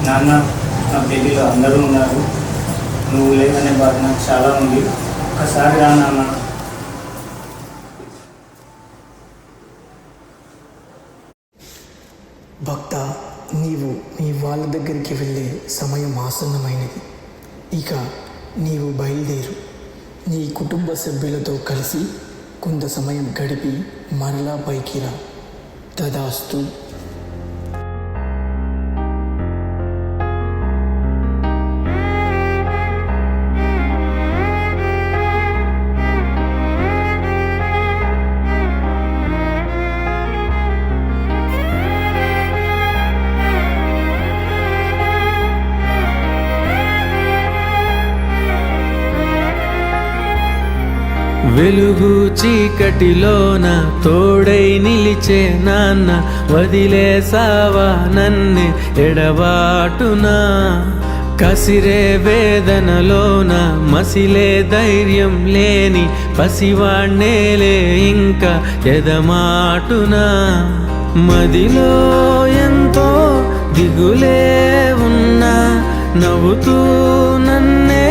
నాన్న, నా పెళ్ళిలో అందరూ ఉన్నారు, నువ్వు లేదనే బాధ నాకు చాలా ఉంది. ఒక్కసారి రా నాన్న. భక్త, నీవు మీ వాళ్ళ దగ్గరికి వెళ్ళే సమయం ఆసన్నమైనది. ఇక నీవు బయలుదేరు. నీ కుటుంబ సభ్యులతో కలిసి కొంత సమయం గడిపి మరలా పైకి రా. తదాస్తు. వెలుగు చీకటిలోన తోడై నిలిచే నాన్న, వదిలేసావా నన్నే ఎడబాటునా. కసిరే వేదనలోన మసిలే ధైర్యం లేని పసివాణ్ణేలే ఇంకా ఎదమాటునా. మదిలో ఎంతో దిగులే ఉన్నా, నవ్వుతూ నన్నే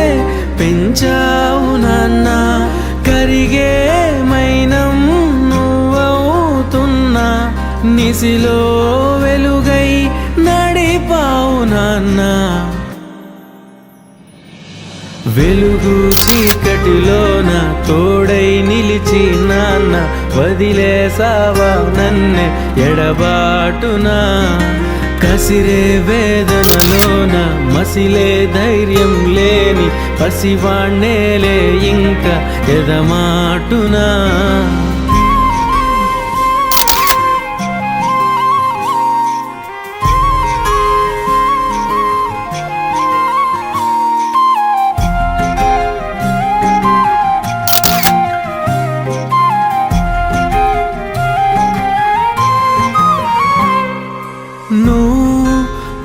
పెంచావు నాన్న. కరిగే మైనం నువ్వవుతున్నా, నిసిలో వెలుగై నడిపావు నాన్న. వెలుగు చీకటిలోన తోడై నిలిచి నాన్న, వదిలేసావా నన్నే ఎడబాటునా. కసిరే వేదనలోన మసిలే ధైర్యం లేని పసివాణ్ణేలే ఇంకా ఎదమాటునా.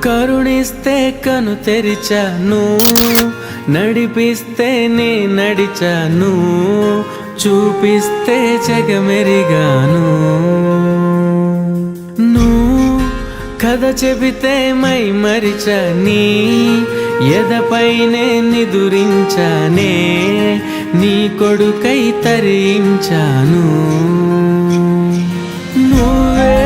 కరుణిస్తే కను తెరిచాను, నడిపిస్తే నే నడిచాను, చూపిస్తే జగమెరిగాను. నువ్వు కథ చెబితే మై మరిచని, ఎదపైనే నిదురించానే, నీ కొడుకై తరించాను. నువ్వే